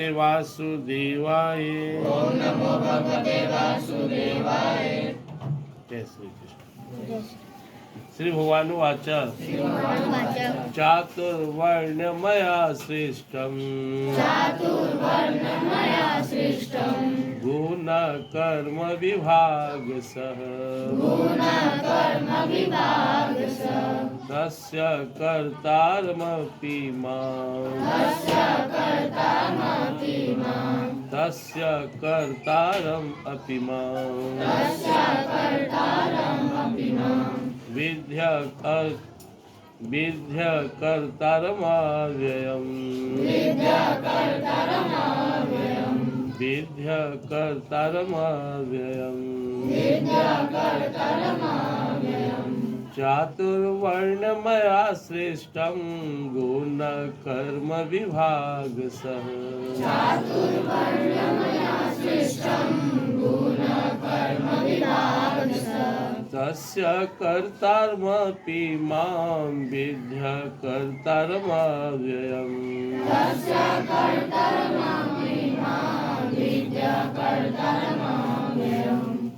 वासुदेवाय। ओम नमो भगवते वासुदेवाय। जय श्री कृष्ण। श्री भगवानुवाच चातुर्वर्ण्यमया सृष्टम् चातुर्वर्ण्यमया सृष्टम् गुणकर्म विभागशः गुणकर्म विभागशः तस्य कर्तारमपि मां तस्य कर्तारमपि मां तस्य कर्तारम् अपि मां विद्य कर्तारमव्ययम् विद्य कर्तारमव्ययम् चातुर्वर्ण्यमया सृष्टं गुणकर्म विभागशः तस्य कर्तारमपि मां विद्य कर्तारमव्ययम्।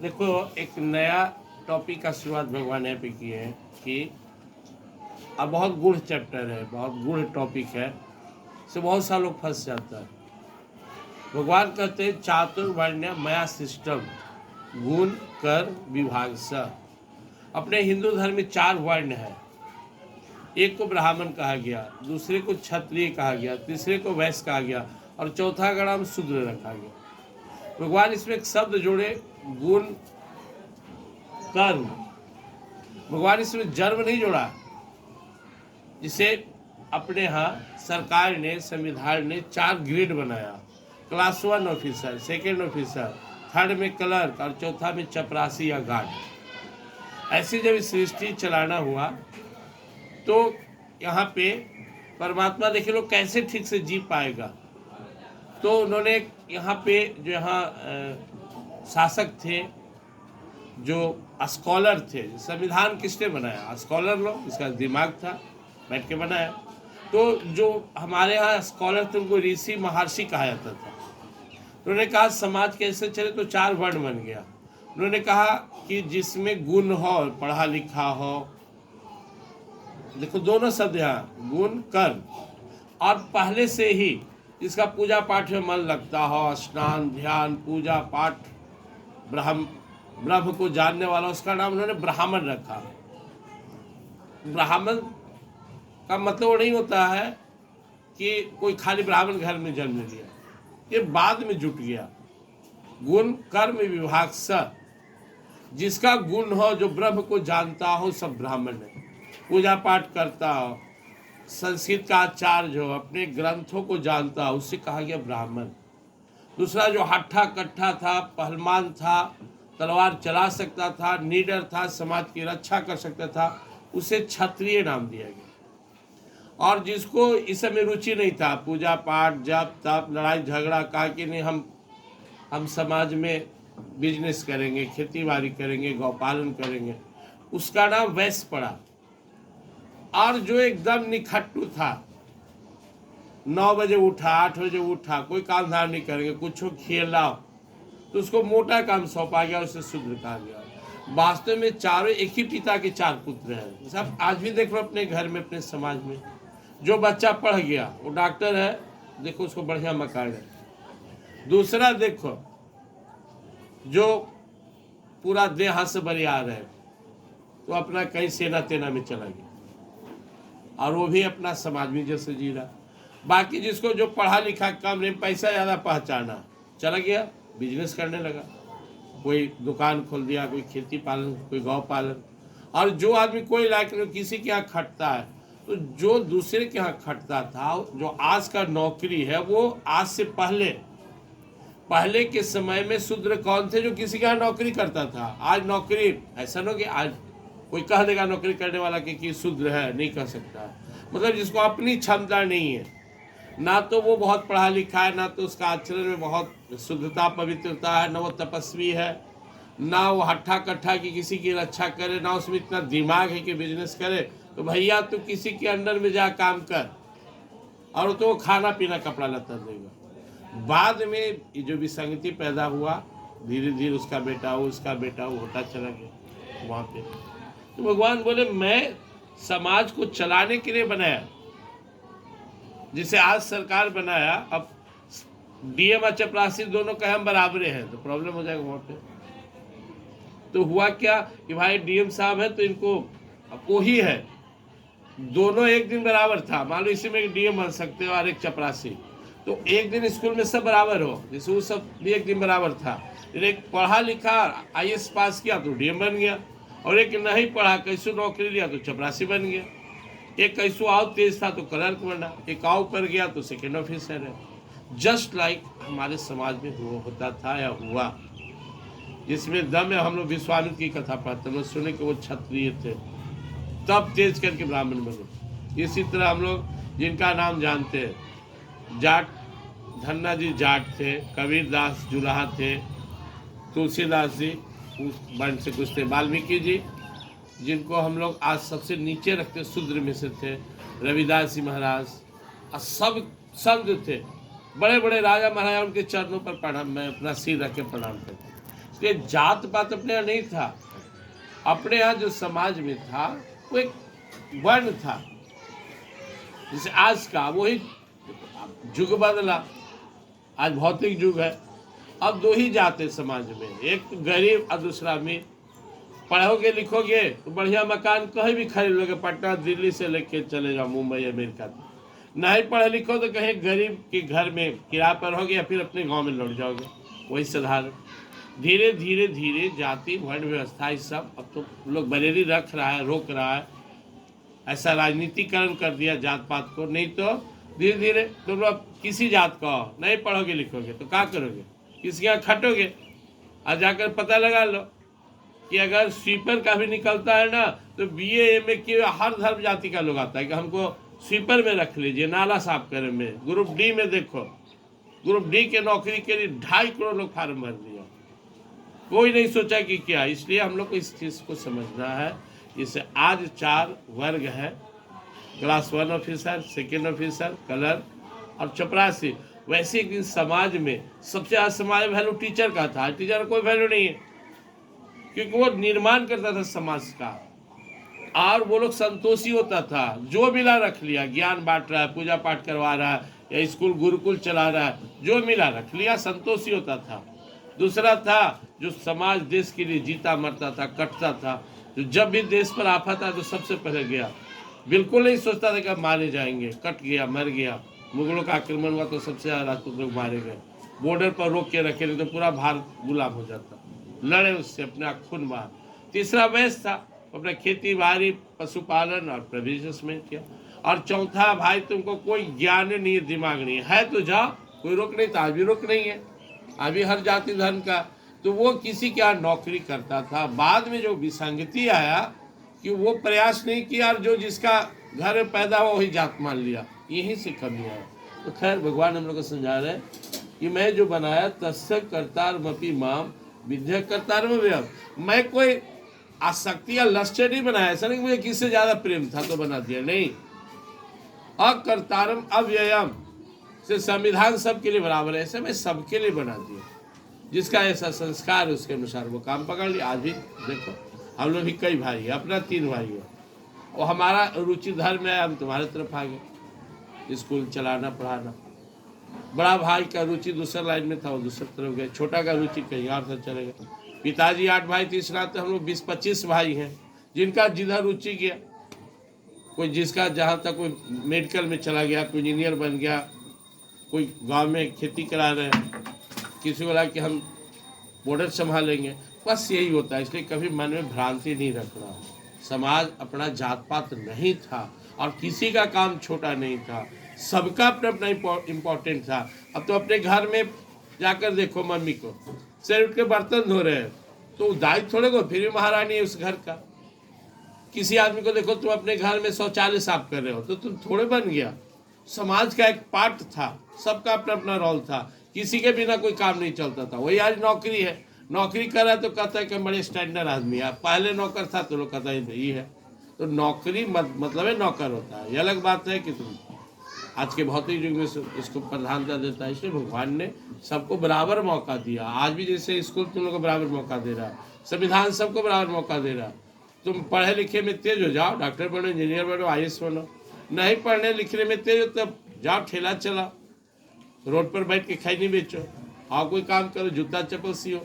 देखो एक नया टॉपिक का शुरुआत भगवान यहाँ पे की है कि अब बहुत गूढ़ चैप्टर है, बहुत गूढ़ टॉपिक है, इससे बहुत सारे लोग फंस जाता है। भगवान कहते हैं चातुर्वर्ण्य मया सिस्टम गुण कर विभाग स। अपने हिंदू धर्म में 4 वर्ण है। एक को ब्राह्मण कहा गया, दूसरे को क्षत्रिय कहा गया, तीसरे को वैश्य कहा गया और चौथा का नाम शूद्र रखा गया। भगवान इसमें एक शब्द जोड़े गुण कर्म। भगवान इसमें जन्म नहीं जोड़ा, जिसे अपने यहाँ सरकार ने संविधान ने 4 ग्रेड बनाया। Class 1 officer, second officer, third में क्लर्क और चौथा में चपरासी या गार्ड। ऐसे जब सृष्टि चलाना हुआ तो यहाँ पे परमात्मा देखे लोग कैसे ठीक से जी पाएगा, तो उन्होंने यहाँ पे जो यहाँ शासक थे, जो स्कॉलर थे, संविधान किसने बनाया? स्कॉलर लोग, इसका दिमाग था, बैठ के बनाया। तो जो हमारे यहाँ स्कॉलर थे उनको ऋषि महर्षि कहा जाता था। उन्होंने कहा समाज कैसे चले, तो 4 वर्ण बन गया। उन्होंने कहा कि जिसमें गुण हो, पढ़ा लिखा हो, देखो दोनों शब्द यहाँ गुण कर्म, और पहले से ही जिसका पूजा पाठ में मन लगता हो, स्नान ध्यान पूजा पाठ, ब्रह्म को जानने वाला, उसका नाम उन्होंने ब्राह्मण रखा। ब्राह्मण का मतलब वो नहीं होता है कि कोई खाली ब्राह्मण घर में जन्म लिया, ये बाद में जुट गया। गुण कर्म विभाग स, जिसका गुण हो, जो ब्रह्म को जानता हो, सब ब्राह्मण है। पूजा पाठ करता हो, संस्कृत का आचार्य हो, अपने ग्रंथों को जानता हो, उससे कहा गया ब्राह्मण। दूसरा जो हट्ठा कट्ठा था, पहलवान था, तलवार चला सकता था, निडर था, समाज की रक्षा कर सकता था, उसे क्षत्रिय नाम दिया गया। और जिसको इस समय रुचि नहीं था, पूजा पाठ जप तप लड़ाई झगड़ा, कहा कि नहीं हम समाज में बिजनेस करेंगे, खेती बाड़ी करेंगे, गौपालन करेंगे, उसका नाम वैश्य पड़ा। और जो एकदम निखट्टू था, 9 बजे उठा, 8 बजे उठा, कोई काम धाम नहीं करेंगे, कुछ खेला, तो उसको मोटा काम सौंपा गया, उसे शूद्र कहा गया। वास्तव में चारों एक ही पिता के 4 पुत्र हैं। सब आज भी देख लो अपने घर में, अपने समाज में, जो बच्चा पढ़ गया वो डॉक्टर है, देखो उसको बढ़िया मकान है। दूसरा देखो जो पूरा देह हाथ से बरियार है, तो अपना कहीं सेना तेना में चला गया, और वो भी अपना समाज में जैसे जी रहा। बाकी जिसको जो पढ़ा लिखा कम नहीं, पैसा ज़्यादा पहचाना, चला गया बिजनेस करने लगा, कोई दुकान खोल दिया, कोई खेती पालन, कोई गौ पालन। और जो आदमी कोई लायक नहीं, किसी के यहाँ खटता है, तो जो दूसरे के यहाँ खटता था, जो आज का नौकरी है, वो आज से पहले के समय में शूद्र कौन थे? जो किसी के यहाँ नौकरी करता था। आज नौकरी ऐसा नहीं कि आज कोई कह देगा नौकरी करने वाला कि शूद्र है, नहीं कर सकता। मतलब जिसको अपनी क्षमता नहीं है, ना तो वो बहुत पढ़ा लिखा है, ना तो उसका आचरण में बहुत शुद्धता पवित्रता है, ना वो तपस्वी है, ना वो हट्ठा कट्ठा की किसी की रक्षा करे, ना उसमें इतना दिमाग है कि बिजनेस करे। तो भैया तू किसी के अंडर में जा काम कर, और तो वो खाना पीना कपड़ा लत्ता देगा। बाद में ये जो विसंगति पैदा हुआ, धीरे धीरे उसका बेटा हो, उसका बेटा हो, होता चला गया वहाँ पे। तो भगवान बोले मैं समाज को चलाने के लिए बनाया, जिसे आज सरकार बनाया, अब डीएम और चपरासी दोनों का हम बराबरे हैं तो प्रॉब्लम हो जाएगा वहाँ पे। तो हुआ क्या कि भाई डीएम साहब है तो इनको वो ही है, दोनों एक दिन बराबर था। मान लो इसी में एक डीएम बन सकते हो और एक चपरासी, तो एक दिन स्कूल में सब बराबर हो, जैसे वो सब भी एक दिन बराबर था। फिर एक पढ़ा लिखा आईएएस पास किया तो डीएम बन गया, और एक नहीं पढ़ा कैसो नौकरी लिया तो चपरासी बन गया। एक कैसो आओ तेज था तो क्लर्क बना, एक आओ पर गया तो सेकेंड ऑफिसर है। जस्ट लाइक हमारे समाज में होता था या हुआ, जिसमें दम है। हम लोग विश्वामित्र की कथा पढ़ते हैं, सुने कि वो क्षत्रिय थे तब तेज करके ब्राह्मण बने। इसी तरह हम लोग जिनका नाम जानते हैं, जाट धन्ना जी जाट थे, कबीरदास जुलाहा थे, तुलसीदास जी उस वर्ण से कुछ थे, वाल्मीकि जी जिनको हम लोग आज सबसे नीचे रखते शूद्र में से थे, रविदास जी महाराज, और सब सब जो थे बड़े बड़े राजा महाराजा, उनके चरणों पर प्रणाम, मैं अपना सिर रख के प्रणाम करता। इसलिए जात पात अपने यहाँ नहीं था, अपने यहाँ जो समाज में था वो एक वर्ण था। जैसे आज का वही युग बदला, आज भौतिक युग है, अब दो ही जाते समाज में, एक तो गरीब और दूसरा अमीर। पढ़ोगे लिखोगे तो बढ़िया मकान कहीं भी खरीद लोगे, पटना दिल्ली से लेके चले जाओ मुंबई अमेरिका तक। नहीं पढ़े लिखो तो कहीं गरीब के घर में किराए पर होगे या फिर अपने गांव में लौट जाओगे, वही साधारण। धीरे धीरे धीरे जाति वर्ण व्यवस्था ये सब अब तो लोग बरेली रख रहा है, रोक रहा है, ऐसा राजनीतिकरण कर दिया जात पात को। नहीं तो धीरे धीरे तुम लोग किसी जात का हो, नहीं पढ़ोगे लिखोगे तो क्या करोगे, किसी यहाँ खटोगे। और जाकर पता लगा लो कि अगर स्वीपर का भी निकलता है ना तो बीए एमए के हर धर्म जाति का लोग आता है कि हमको स्वीपर में रख लीजिए, नाला साफ करे में। ग्रुप डी में देखो, ग्रुप डी के नौकरी के लिए 2.5 करोड़ लोग फार्म भर दिया, कोई नहीं सोचा कि क्या। इसलिए हम लोग को इस चीज़ को समझना है। जैसे आज 4 वर्ग है, class 1 officer, second officer, clerk और चपरासी, वैसे एक दिन समाज में सबसे ज़्यादा समाज वैल्यू टीचर का था। टीचर का कोई वैल्यू नहीं है, क्योंकि वो निर्माण करता था समाज का, और वो लोग संतोषी होता था, जो मिला रख लिया, ज्ञान बांट रहा है, पूजा पाठ करवा रहा है, या स्कूल गुरुकुल चला रहा है, जो मिला रख लिया, संतोषी होता था। दूसरा था जो समाज देश के लिए जीता मरता था, कटता था, जो जब भी देश पर आफत आता तो सबसे पहले गया, बिल्कुल नहीं सोचता था कि मारे जाएंगे, कट गया, मर गया। मुगलों का आक्रमण हुआ तो सबसे ज़्यादा राजपूत लोग मारे गए, बॉर्डर पर रोक के रखे, नहीं तो पूरा भारत गुलाम हो जाता। लड़े उससे, अपना खून बहा। तीसरा वैश्य था, अपना खेती बाड़ी पशुपालन और प्रोविजंस में किया। और चौथा भाई तुमको कोई ज्ञान नहीं है, दिमाग नहीं है तो जाओ, कोई रोक नहीं था, आज भी रोक नहीं है, अभी हर जाति धर्म का। तो वो किसी के यहाँ नौकरी करता था। बाद में जो विसंगति आया कि वो प्रयास नहीं किया और जो जिसका घर में पैदा हुआ वही जात मान लिया, यहीं से कमी आया। तो खैर भगवान हम लोग को समझा रहे हैं कि मैं जो बनाया तस्य कर्तारमपि माम विद्या कर्तारम व्यय, मैं कोई आसक्ति या लक्ष्य नहीं बनाया। ऐसा नहीं कि मुझे किससे ज्यादा प्रेम था तो बना दिया, नहीं। अकर्तारम अव्ययम से संविधान सबके लिए बराबर है, ऐसे मैं सबके लिए बना दिया। जिसका ऐसा संस्कार है उसके अनुसार वो काम पकड़ लिया। आज भी देखो हम लोग भी कई भाई है, अपना 3 भाई है, और हमारा रुचि धर्म है, हम तुम्हारे तरफ आ गए, स्कूल चलाना पढ़ाना। बड़ा भाई का रुचि दूसरा लाइन में था, वो दूसरी तरफ गए। छोटा का रुचि कहीं और था, चले गए। पिताजी 8 भाई, तीसरा तो हम लोग 20-25 भाई हैं, जिनका जिधर रुचि गया। कोई जिसका जहाँ तक कोई मेडिकल में चला गया, कोई इंजीनियर बन गया, कोई गांव में खेती करा रहे हैं, किसी को लगा कि हम बॉर्डर संभालेंगे। बस यही होता है। इसलिए कभी मन में भ्रांति नहीं रखना। समाज अपना जात पात नहीं था और किसी का काम छोटा नहीं था, सबका अपना अपना इम्पोर्टेंट था। अब तो अपने घर में जाकर देखो, मम्मी को सिर उठ के बर्तन धो रहे हैं तो दायित्व थोड़े को, फिर भी महारानी है उस घर का। किसी आदमी को देखो, तुम अपने घर में शौचालय साफ कर रहे हो तो तुम थोड़े बन गया। समाज का एक पार्ट था, सबका अपना अपना रोल था, किसी के बिना कोई काम नहीं चलता था। वही आज नौकरी है, नौकरी कर रहा है तो कहता है कि बड़े स्टैंडर्ड आदमी है। पहले नौकर था तो लोग कहता है यही है। तो नौकरी मतलब है नौकर होता है। ये अलग बात है कि तुम आज के भौतिक युग में इसको प्रधानता देता है। इसलिए भगवान ने सबको बराबर मौका दिया। आज भी जैसे स्कूल तुम लोग को बराबर मौका दे रहा, संविधान सबको बराबर मौका दे रहा। तुम पढ़े लिखे में तेज हो जाओ, डॉक्टर बनो, इंजीनियर बनो, IAS बनो। नहीं पढ़ने लिखने में तेज हो तब जाओ ठेला चला, रोड पर बैठ के खैनी बेचो, और कोई काम करो, जूता चप्पल सियो।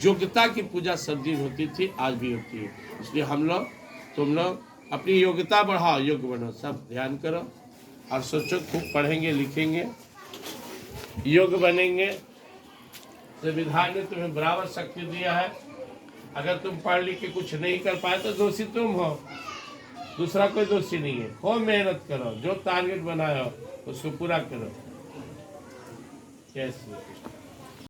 योग्यता की पूजा सब दिन होती थी, आज भी होती है। इसलिए हम लोग तुम लोग अपनी योग्यता बढ़ाओ, योग्य बनो, सब ध्यान करो और सोचो खूब पढ़ेंगे लिखेंगे, योग्य बनेंगे। संविधान ने तुम्हें बराबर शक्ति दिया है। अगर तुम पढ़ लिख के कुछ नहीं कर पाए तो दोषी तुम हो, दूसरा कोई दोषी नहीं है। खूब मेहनत करो, जो टारगेट बनाए हो उसको पूरा करो। जय श्री कृष्ण।